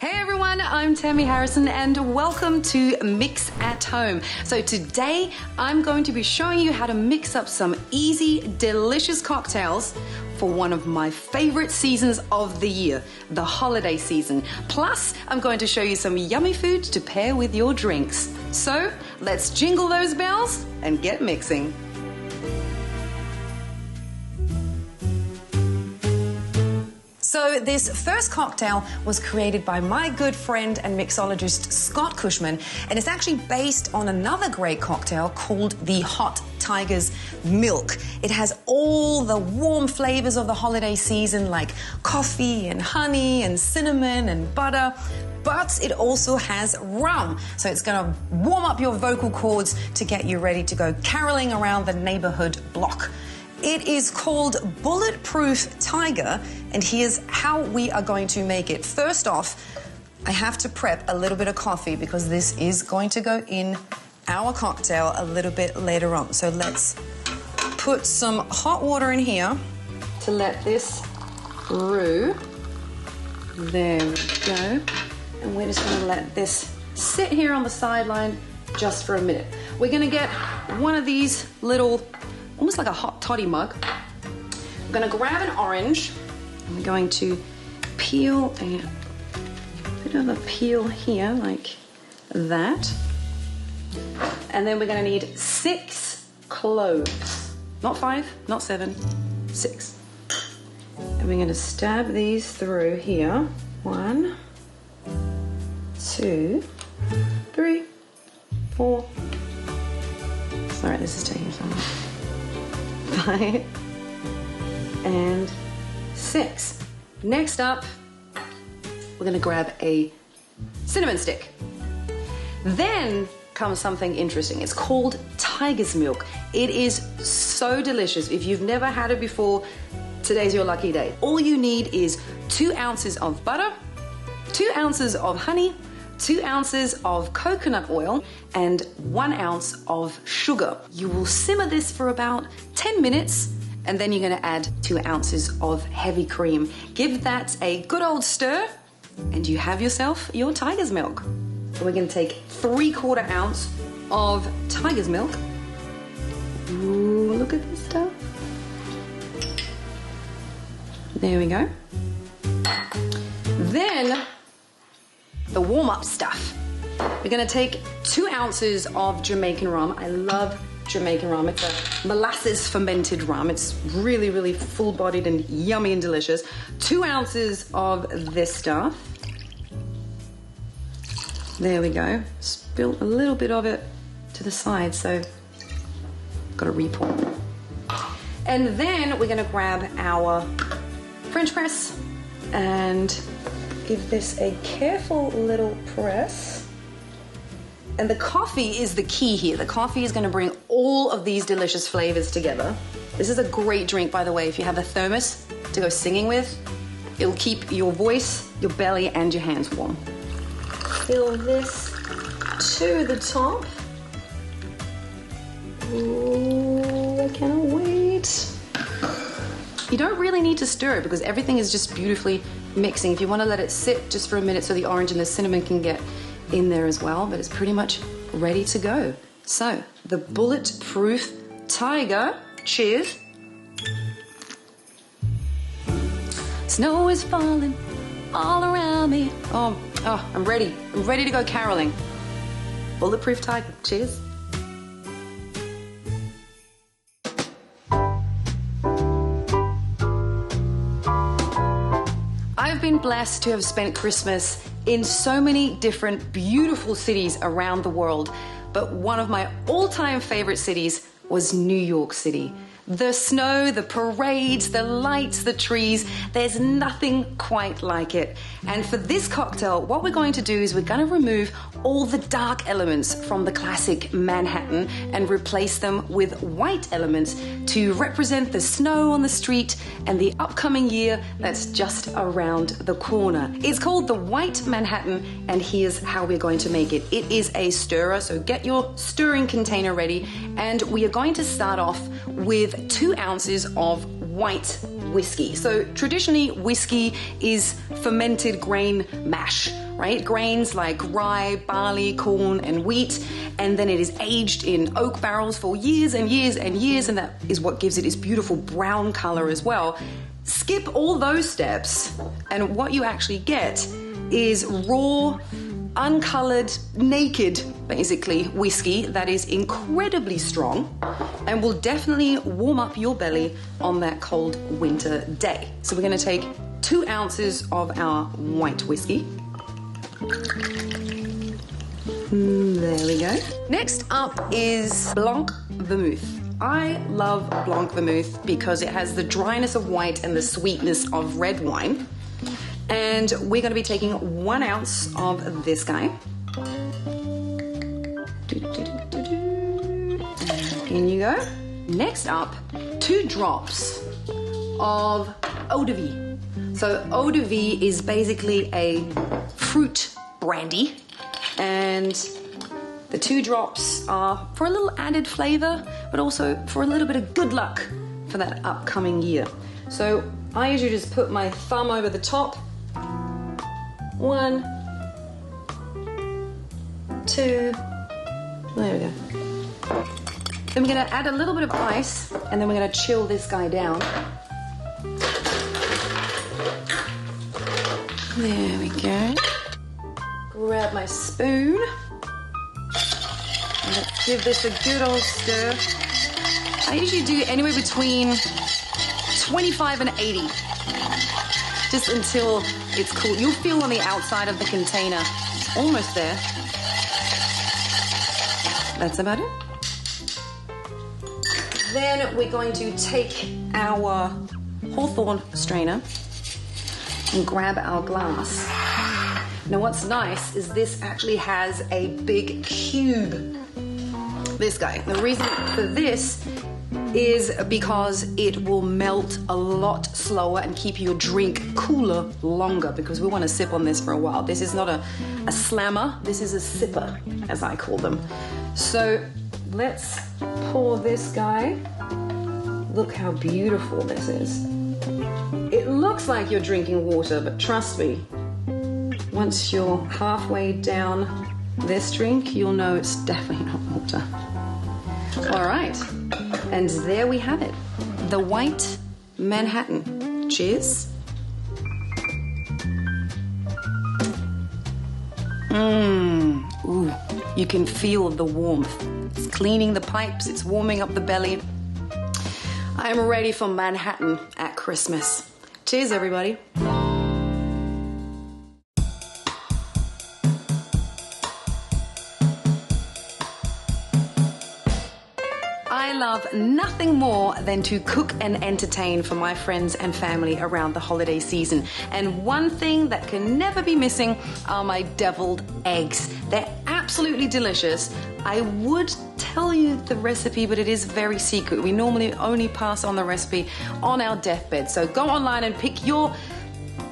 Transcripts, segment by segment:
Hey everyone, I'm Tamee Harrison and welcome to Mix at Home. So today I'm going to be showing you how to mix up some easy, delicious cocktails for one of my favorite seasons of the year, the holiday season. Plus, I'm going to show you some yummy food to pair with your drinks. So let's jingle those bells and get mixing. So this first cocktail was created by my good friend and mixologist Scott Cushman, and it's actually based on another great cocktail called the Hot Tiger's Milk. It has all the warm flavors of the holiday season like coffee and honey and cinnamon and butter, but it also has rum. So it's gonna warm up your vocal cords to get you ready to go caroling around the neighborhood block. It is called Bulletproof Tiger, and here's how we are going to make it. First off, I have to prep a little bit of coffee because this is going to go in our cocktail a little bit later on. So let's put some hot water in here to let this brew. There we go. And we're just gonna let this sit here on the sideline just for a minute. We're gonna get one of these little, almost like a hot toddy mug. I'm gonna grab an orange. I'm going to peel a bit of a peel here, like that. And then we're gonna need 6 cloves. Not 5, not 7, 6. And we're gonna stab these through here. 1, 2, 3, 4. Sorry, this is taking so long. 5 and 6. Next up, we're gonna grab a cinnamon stick. Then comes something interesting. It's called Tiger's Milk. It is so delicious. If you've never had it before, today's your lucky day. All you need is 2 ounces of butter, 2 ounces of honey, 2 ounces of coconut oil, and 1 ounce of sugar. You will simmer this for about 10 minutes, and then you're gonna add 2 ounces of heavy cream. Give that a good old stir, and you have yourself your Tiger's Milk. So we're gonna take 3/4 ounce of Tiger's Milk. Ooh, look at this stuff. There we go. Then, the warm-up stuff. We're gonna take 2 ounces of Jamaican rum. I love Jamaican rum. It's a molasses fermented rum. It's really, really full-bodied and yummy and delicious. 2 ounces of this stuff. There we go. Spilled a little bit of it to the side, so gotta re-pour. And then we're gonna grab our French press and give this a careful little press. And the coffee is the key here. The coffee is gonna bring all of these delicious flavors together. This is a great drink, by the way, if you have a thermos to go singing with. It'll keep your voice, your belly, and your hands warm. Fill this to the top. Ooh, I cannot wait. You don't really need to stir it because everything is just beautifully mixing. If you want to let it sit just for a minute so the orange and the cinnamon can get in there as well, but it's pretty much ready to go. So, the Bulletproof Tiger, cheers. Snow is falling all around me. Oh, I'm ready. I'm ready to go caroling. Bulletproof Tiger, cheers. I've been blessed to have spent Christmas in so many different beautiful cities around the world, but one of my all-time favorite cities was New York City. The snow, the parades, the lights, the trees, there's nothing quite like it. And for this cocktail, what we're going to do is we're going to remove all the dark elements from the classic Manhattan and replace them with white elements to represent the snow on the street and the upcoming year that's just around the corner. It's called the White Manhattan, and here's how we're going to make it. It is a stirrer, so get your stirring container ready, and we are going to start off with 2 ounces of white whiskey. So traditionally, whiskey is fermented grain mash. right? Grains like rye, barley, corn, and wheat. And then it is aged in oak barrels for years and years and years, and that is what gives it its beautiful brown color as well. Skip all those steps, and what you actually get is raw, uncolored, naked, basically, whiskey that is incredibly strong and will definitely warm up your belly on that cold winter day. So we're going to take 2 ounces of our white whiskey. There we go. Next up is Blanc Vermouth. I love Blanc Vermouth because it has the dryness of white and the sweetness of red wine. And we're going to be taking 1 ounce of this guy. In you go. Next up, 2 drops of eau de vie. So eau de vie is basically a fruit brandy, and the 2 drops are for a little added flavor, but also for a little bit of good luck for that upcoming year. So I usually just put my thumb over the top. 1, 2, there we go. Then we're gonna add a little bit of ice, and then we're gonna chill this guy down. There we go. Grab my spoon. And let's give this a good old stir. I usually do anywhere between 25 and 80. Just until it's cool. You'll feel on the outside of the container. It's almost there. That's about it. Then we're going to take our Hawthorne strainer and grab our glass. Now what's nice is this actually has a big cube. This guy. The reason for this is because it will melt a lot slower and keep your drink cooler longer, because we want to sip on this for a while. This is not a slammer, this is a sipper, as I call them. So let's pour this guy. Look how beautiful this is. It looks like you're drinking water, but trust me, once you're halfway down this drink, you'll know it's definitely not water. All right, and there we have it. The White Manhattan. Cheers. Ooh, you can feel the warmth. It's cleaning the pipes, it's warming up the belly. I'm ready for Manhattan at Christmas. Cheers, everybody. I love nothing more than to cook and entertain for my friends and family around the holiday season. And one thing that can never be missing are my deviled eggs. They're absolutely delicious. I would tell you the recipe, but it is very secret. We normally only pass on the recipe on our deathbed. So go online and pick your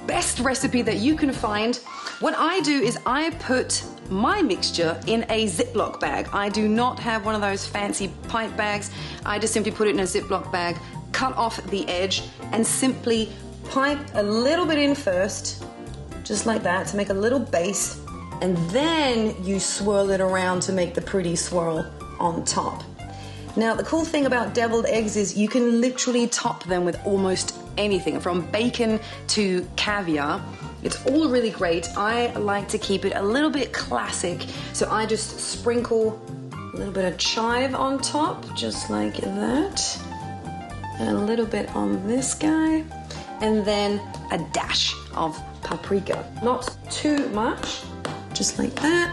best recipe that you can find. What I do is I put my mixture in a Ziploc bag. I do not have one of those fancy pint bags. I just simply put it in a Ziploc bag, cut off the edge, and simply pipe a little bit in first, just like that, to make a little base, and then you swirl it around to make the pretty swirl on top. Now, the cool thing about deviled eggs is you can literally top them with almost anything, from bacon to caviar. It's all really great. I like to keep it a little bit classic, so I just sprinkle a little bit of chive on top, just like that, and a little bit on this guy, and then a dash of paprika. Not too much, just like that,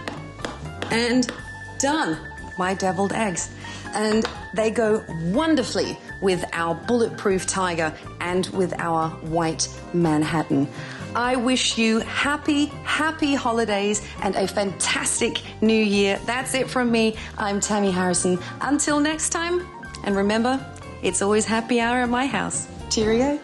and done. My deviled eggs. And they go wonderfully with our bulletproof tiger and with our White Manhattan. I wish you happy, happy holidays and a fantastic new year. That's it from me. I'm Tamee Harrison. Until next time, and remember, it's always happy hour at my house. Cheerio.